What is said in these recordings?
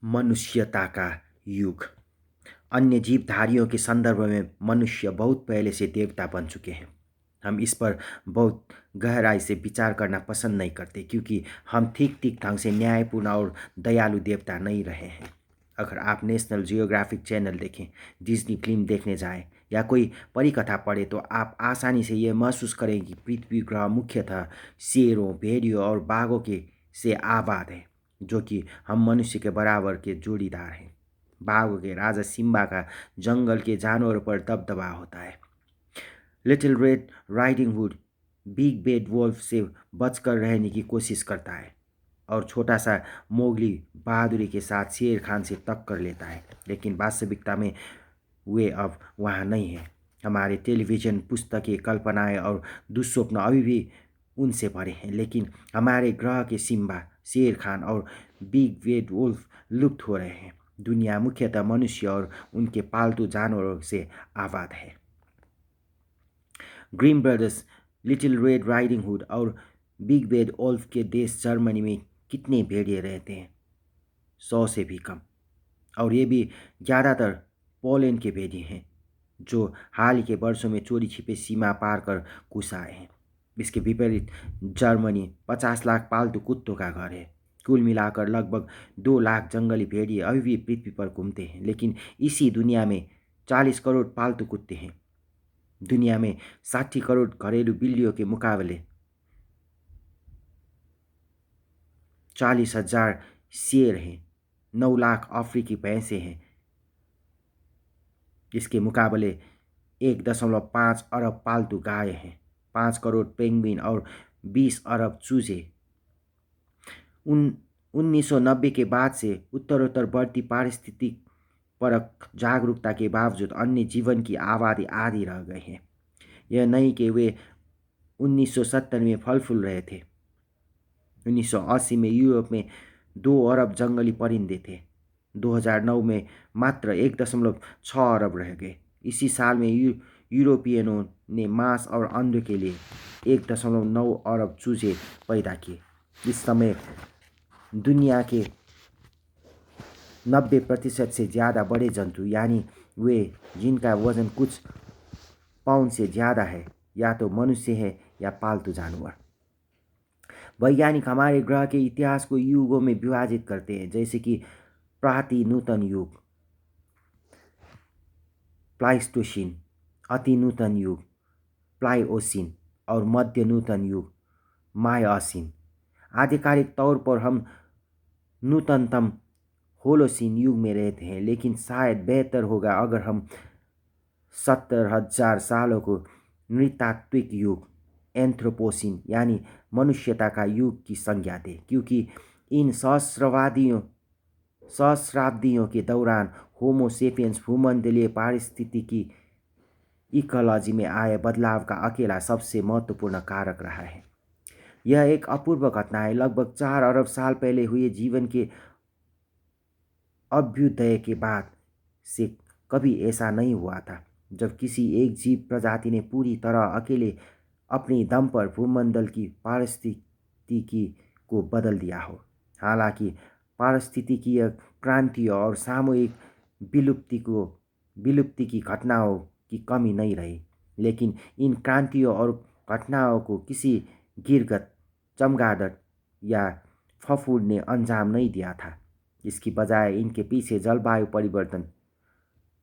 मनुष्यता का युग। अन्य जीवधारियों के संदर्भ में मनुष्य बहुत पहले से देवता बन चुके हैं। हम इस पर बहुत गहराई से विचार करना पसंद नहीं करते क्योंकि हम ठीक ठीक ढंग से न्यायपूर्ण और दयालु देवता नहीं रहे हैं। अगर आप नेशनल जियोग्राफिक चैनल देखें, डिज्नी फिल्म देखने जाएं या कोई परिकथा पढ़ें तो आप आसानी से ये महसूस करें कि पृथ्वी ग्रह मुख्यतः शेरों, भेड़ियों और बाघों के से आबाद है, जो कि हम मनुष्य के बराबर के जोड़ीदार हैं। बाघों के राजा सिम्बा का जंगल के जानवरों पर दबदबा होता है। Little red riding hood big bad wolf से बचकर रहने की कोशिश करता है और छोटा सा मोगली बहादुरी के साथ शेर खान से टक्कर लेता है, लेकिन वास्तविकता में वे अब वहाँ नहीं हैं। हमारे टेलीविज़न, पुस्तकें, कल्पनाएं और दुस्वप्न अभी भी उनसे भरे हैं, लेकिन हमारे ग्रह के सिम्बा, शेर खान और बिग बेड वुल्फ लुप्त हो रहे हैं। दुनिया मुख्यतः मनुष्य और उनके पालतू जानवरों से आबाद है। Green brothers, little red riding hood और बिग बेड वुल्फ के देश जर्मनी में कितने भेड़िए रहते हैं? 100 से भी कम। और ये भी ज़्यादातर पोलैंड के भेड़िए हैं जो हाल ही के वर्षों में चोरी छिपे सीमा पार कर घुस आए हैं। इसके विपरीत जर्मनी 50 लाख पालतू कुत्तों का घर है। कुल मिलाकर लगभग 2 लाख जंगली भेड़िए अभी भी पृथ्वी पर घूमते हैं, लेकिन इसी दुनिया में 40 करोड़ पालतू कुत्ते हैं। दुनिया में 60 करोड़ घरेलू बिल्लियों के मुकाबले 40,000 शेर हैं, 9 लाख अफ्रीकी भैंसे हैं। इसके मुकाबले 1.5 अरब पालतू गाय हैं, 5 करोड़ पेंगुइन और 20 अरब चूजे। 1990 के बाद से उत्तरोत्तर बढ़ती पारिस्थितिक परक जागरूकता के बावजूद अन्य जीवन की आबादी आधी रह गए हैं। यह नहीं कि वे 1970 में फल फूल रहे थे। 1980 में यूरोप में 2 अरब जंगली परिंदे थे। 2009 में मात्र 1.6 अरब रह गए। इसी साल में यूरोपियनों ने मांस और अंडों के लिए 1.9 अरब चूजे पैदा किए। इस समय दुनिया के 90% से ज़्यादा बड़े जंतु, यानी वे जिनका वजन कुछ पाउंड से ज़्यादा है, या तो मनुष्य है या पालतू जानवर। वैज्ञानिक हमारे ग्रह के इतिहास को युगों में विभाजित करते हैं, जैसे कि प्राति नूतन युग, प्लाइस्टोसिन, अति नूतन युग, प्लाइओसिन और मध्य नूतन युग, मायोसिन। आधिकारिक तौर पर हम नूतनतम होलोसिन युग में रहते हैं, लेकिन शायद बेहतर होगा अगर हम 70,000 सालों को नृतात्विक युग, एंथ्रोपोसिन यानी मनुष्यता का युग की संज्ञा दें, क्योंकि इन सहस्राब्दियों के दौरान होमो सेपियंस भूमंडलीय पारिस्थितिकी इकोलॉजी में आए बदलाव का अकेला सबसे महत्वपूर्ण कारक रहा है। यह एक अपूर्व घटना है। लगभग 4 अरब साल पहले हुए जीवन के अभ्युदय के बाद से कभी ऐसा नहीं हुआ था जब किसी एक जीव प्रजाति ने पूरी तरह अकेले अपने दम पर भूमंडल की पारिस्थितिकी को बदल दिया हो। हालांकि पारिस्थितिकीय क्रांतियों और सामूहिक विलुप्ति की घटनाओं की कमी नहीं रही, लेकिन इन क्रांतियों और घटनाओं को किसी गिरगत, चमगादड़ या फफूंद ने अंजाम नहीं दिया था। इसकी बजाय इनके पीछे जलवायु परिवर्तन,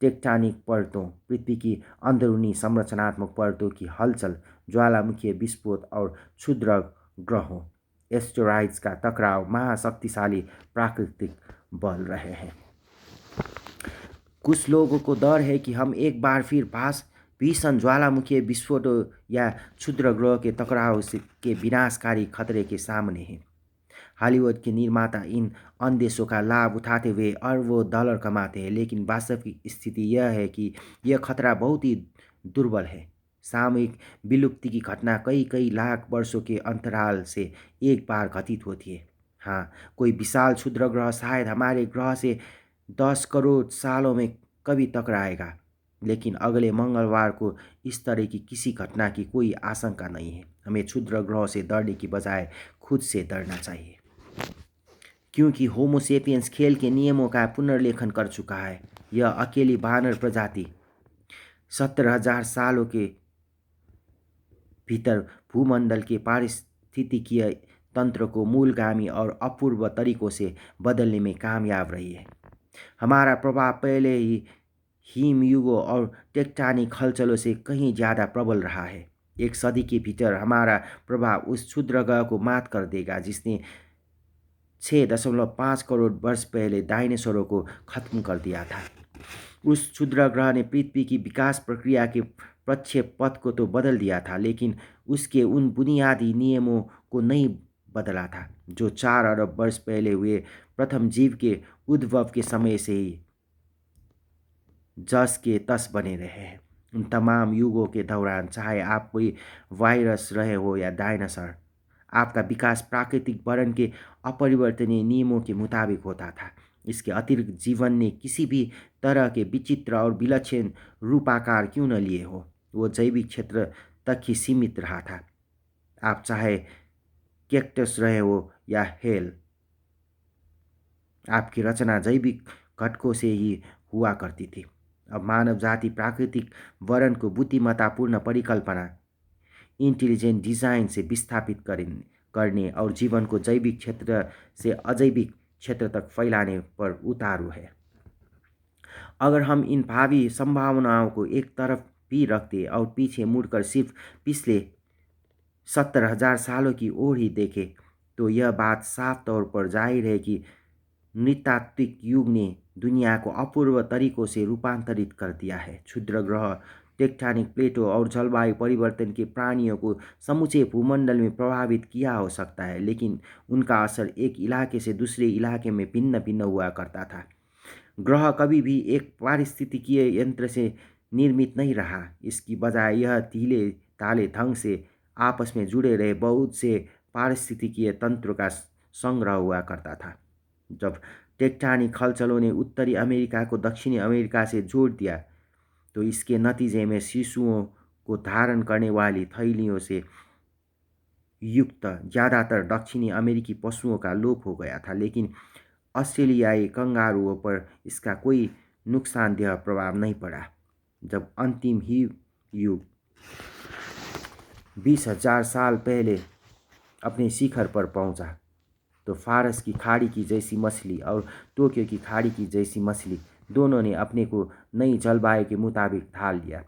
टेक्टोनिक परतों, पृथ्वी की अंदरूनी संरचनात्मक परतों की हलचल, ज्वालामुखीय विस्फोट और क्षुद्र ग्रहों, एस्टेरॉइड्स का टकराव महाशक्तिशाली प्राकृतिक बल रहे हैं। कुछ लोगों को डर है कि हम एक बार फिर भीषण ज्वालामुखीय विस्फोटों या क्षुद्र ग्रह के टकराव के विनाशकारी खतरे के सामने हैं। हॉलीवुड के निर्माता इन अंदेशों का लाभ उठाते हुए अरबों डॉलर कमाते हैं, लेकिन वास्तविक स्थिति यह है कि यह खतरा बहुत ही दुर्बल है। सामूहिक विलुप्ति की घटना कई कई लाख वर्षों के अंतराल से एक बार घटित होती है। हाँ, कोई विशाल क्षुद्र ग्रह शायद हमारे ग्रह से 10 करोड़ सालों में कभी टकराएगा, लेकिन अगले मंगलवार को इस तरह की किसी घटना की कोई आशंका नहीं है। हमें क्षुद्र ग्रह से डरने की बजाय खुद से डरना चाहिए। क्योंकि होमोसेपियंस खेल के नियमों का पुनर्लेखन कर चुका है। यह अकेली बानर प्रजाति 70,000 सालों के भीतर भूमंडल के पारिस्थितिकीय तंत्र को मूलगामी और अपूर्व तरीकों से बदलने में कामयाब रही है। हमारा प्रभाव पहले ही हिम युगों और टेक्टानिक हलचलों से कहीं ज़्यादा प्रबल रहा है। एक सदी के भीतर हमारा प्रभाव उस क्षुद्र ग्रह को मात कर देगा जिसने 6.5 करोड़ वर्ष पहले डायनासोरों को खत्म कर दिया था। उस क्षुद्र ग्रह ने पृथ्वी की विकास प्रक्रिया के प्रक्षेप पथ को तो बदल दिया था, लेकिन उसके उन बुनियादी नियमों को नहीं बदला था जो 4 अरब वर्ष पहले हुए प्रथम जीव के उद्भव के समय से ही जस के तस बने रहे हैं। उन तमाम युगों के दौरान, चाहे आप कोई वायरस रहे हो या डायनासोर, आपका विकास प्राकृतिक वर्ण के अपरिवर्तनीय नियमों के मुताबिक होता था। इसके अतिरिक्त जीवन ने किसी भी तरह के विचित्र और विलक्षण रूपाकार क्यों न लिए हो, वो जैविक क्षेत्र तक ही सीमित रहा था। आप चाहे कैक्टस रहे हो या हेल, आपकी रचना जैविक घटकों से ही हुआ करती थी। अब मानव जाति प्राकृतिक वर्ण को बुद्धिमत्तापूर्ण परिकल्पना, इंटेलिजेंट डिजाइन से विस्थापित करने और जीवन को जैविक क्षेत्र से अजैविक क्षेत्र तक फैलाने पर उतारू है। अगर हम इन भावी संभावनाओं को एक तरफ भी रखते और पीछे मुड़कर सिर्फ पिछले 70,000 सालों की ओर ही देखें, तो यह बात साफ तौर पर जाहिर है कि नृतात्विक युग ने दुनिया को अपूर्व तरीकों से रूपांतरित कर दिया है। क्षुद्र ग्रह, टेक्टोनिक प्लेटों और जलवायु परिवर्तन के प्राणियों को समूचे भूमंडल में प्रभावित किया हो सकता है, लेकिन उनका असर एक इलाके से दूसरे इलाके में भिन्न भिन्न हुआ करता था। ग्रह कभी भी एक पारिस्थितिकीय यंत्र से निर्मित नहीं रहा। इसकी बजाय यह धीले ताले ढंग से आपस में जुड़े रहे बहुत से पारिस्थितिकीय तंत्रों का संग्रह हुआ करता था। जब टेक्टोनिक हलचलों ने उत्तरी अमेरिका को दक्षिणी अमेरिका से जोड़ दिया, तो इसके नतीजे में शिशुओं को धारण करने वाली थैलियों से युक्त ज़्यादातर दक्षिणी अमेरिकी पशुओं का लोप हो गया था, लेकिन ऑस्ट्रेलियाई कंगारुओं पर इसका कोई नुकसानदेह प्रभाव नहीं पड़ा। जब अंतिम हिम युग 20,000 साल पहले अपने शिखर पर पहुंचा, तो फारस की खाड़ी की जैसी मछली और टोक्यो की खाड़ी की जैसी मछली दोनों ने अपने को नई जलवायु के मुताबिक ढाल लिया।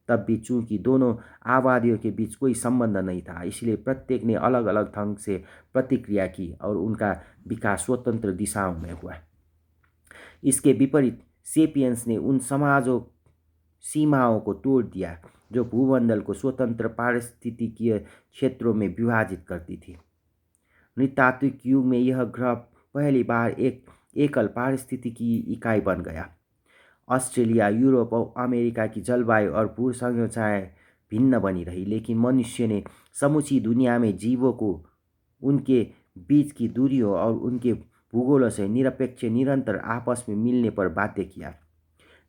तब भी चूंकि दोनों आबादियों के बीच कोई संबंध नहीं था, इसलिए प्रत्येक ने अलग अलग ढंग से प्रतिक्रिया की और उनका विकास स्वतंत्र दिशाओं में हुआ। इसके विपरीत सेपियंस ने उन समाजों सीमाओं को तोड़ दिया जो भूमंडल को स्वतंत्र पारिस्थितिकीय क्षेत्रों में विभाजित करती थी। नृतात्विक युग में यह ग्रह पहली बार एक एकल पारिस्थितिकी इकाई बन गया। ऑस्ट्रेलिया, यूरोप और अमेरिका की जलवायु और भू संरचनाएं भिन्न बनी रही, लेकिन मनुष्य ने समूची दुनिया में जीवों को उनके बीच की दूरियों और उनके भूगोलों से निरपेक्ष निरंतर आपस में मिलने पर बाध्य किया।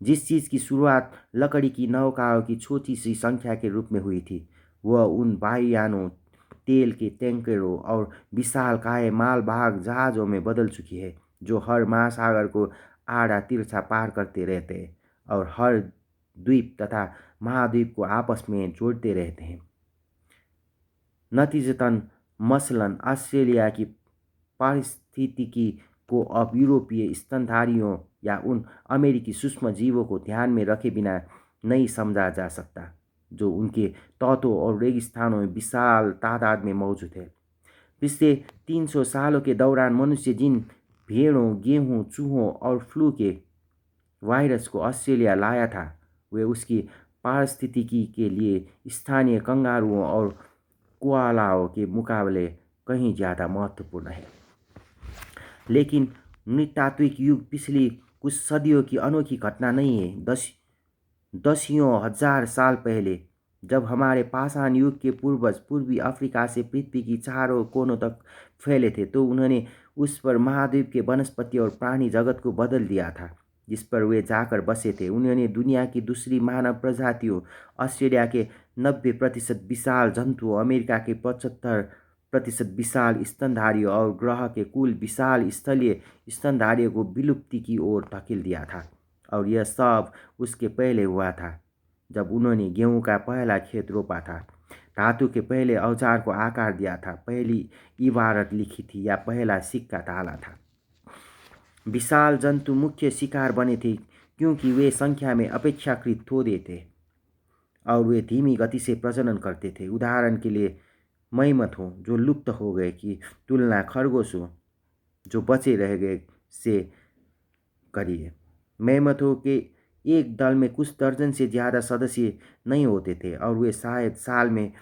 जिस चीज़ की शुरुआत लकड़ी की नौकाओं की छोटी सी संख्या के रूप में हुई थी, वह उन वायुयानों, तेल के टैंकरों और विशालकाय मालवाहक जहाज़ों में बदल चुकी है जो हर महासागर को आड़ा तिरछा पार करते रहते हैं और हर द्वीप तथा महाद्वीप को आपस में जोड़ते रहते हैं। नतीजतन मसलन ऑस्ट्रेलिया की पारिस्थितिकी को अब यूरोपीय स्तनधारियों या उन अमेरिकी सूक्ष्म जीवों को ध्यान में रखे बिना नहीं समझा जा सकता जो उनके तटों और रेगिस्तानों में विशाल तादाद में मौजूद है। पिछले 300 सालों के दौरान मनुष्य जिन भेड़ों, गेहूं, चूहों और फ्लू के वायरस को ऑस्ट्रेलिया लाया था, वे उसकी पारिस्थितिकी के लिए स्थानीय कंगारुओं और कोआलाओं के मुकाबले कहीं ज़्यादा महत्वपूर्ण है। लेकिन नृतात्विक युग पिछली कुछ सदियों की अनोखी घटना नहीं है। दसियों हजार साल पहले जब हमारे पाषाण युग के पूर्वज पूर्वी अफ्रीका से पृथ्वी की चारों कोनों तक फैले थे, तो उन्होंने उस पर महाद्वीप के वनस्पति और प्राणी जगत को बदल दिया था जिस पर वे जाकर बसे थे। उन्होंने दुनिया की दूसरी मानव प्रजातियों, ऑस्ट्रेलिया के 90% विशाल जंतुओं, अमेरिका के 75 प्रतिशत विशाल स्तनधारियों और ग्रह के कुल विशाल स्थलीय स्तनधारियों को विलुप्ति की ओर धकेल दिया था। और यह सब उसके पहले हुआ था जब उन्होंने गेहूं का पहला खेत रोपा था, धातु के पहले औजार को आकार दिया था, पहली इबारत लिखी थी या पहला सिक्का डाला था। विशाल जंतु मुख्य शिकार बने थे क्योंकि वे संख्या में अपेक्षाकृत थोड़े थे और वे धीमी गति से प्रजनन करते थे। उदाहरण के लिए मैमथों जो लुप्त हो गए की तुलना खरगोशों जो बचे रह गए से करिए। मैमथों के एक दल में कुछ दर्जन से ज़्यादा सदस्य नहीं होते थे और वे शायद साल में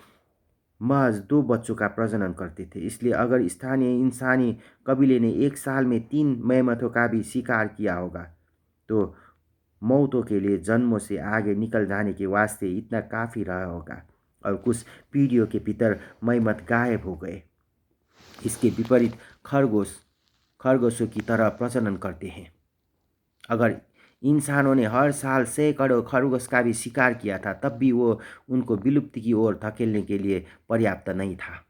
महज 2 बच्चों का प्रजनन करते थे। इसलिए अगर स्थानीय इंसानी कबीले ने एक साल में 3 मैमथों का भी शिकार किया होगा तो मौतों के लिए जन्मों से आगे निकल जाने के वास्ते इतना काफ़ी रहा होगा और कुछ पीढ़ियों के भीतर मैमथ गायब हो गए। इसके विपरीत खरगोशों की तरह प्रजनन करते हैं। अगर इंसानों ने हर साल सैकड़ों खरगोश का भी शिकार किया था तब भी वो उनको विलुप्ति की ओर धकेलने के लिए पर्याप्त नहीं था।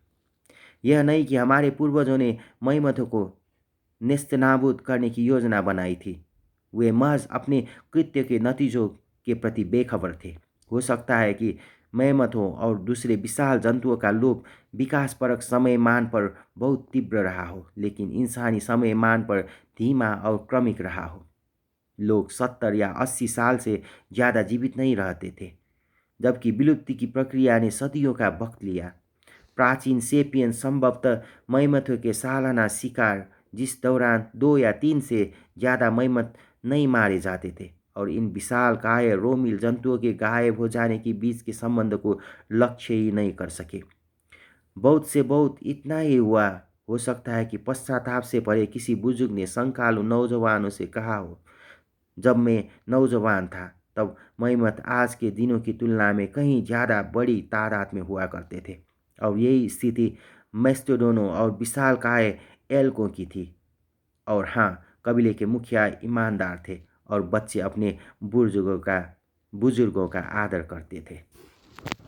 यह नहीं कि हमारे पूर्वजों ने मैमथों को नेस्तनाबूद करने की योजना बनाई थी, वे महज अपने कृत्य के नतीजों के प्रति बेखबर थे। हो सकता है कि मैमथों और दूसरे विशाल जंतुओं का लोप विकासपरक समयमान पर बहुत तीव्र रहा हो, लेकिन इंसानी समयमान पर धीमा और क्रमिक रहा हो। लोग 70 या 80 साल से ज़्यादा जीवित नहीं रहते थे, जबकि विलुप्ति की प्रक्रिया ने सदियों का वक्त लिया। प्राचीन सेपियन संभवतः मैमथों के सालाना शिकार जिस दौरान 2 या 3 से ज़्यादा मैमथ नहीं मारे जाते थे और इन विशालकाय रोमिल जंतुओं के गायब हो जाने के बीच के संबंध को लक्ष्य ही नहीं कर सके। बहुत से बहुत इतना ही हुआ। हो सकता है कि पश्चाताप से भरे किसी बुजुर्ग ने संकालू नौजवानों से कहा हो, जब मैं नौजवान था तब मैमथ आज के दिनों की तुलना में कहीं ज़्यादा बड़ी तादाद में हुआ करते थे और यही स्थिति मेस्टोडोनों और विशालकाय एल्कों की थी। और हाँ, कबीले के मुखिया ईमानदार थे और बच्चे अपने बुजुर्गों का आदर करते थे।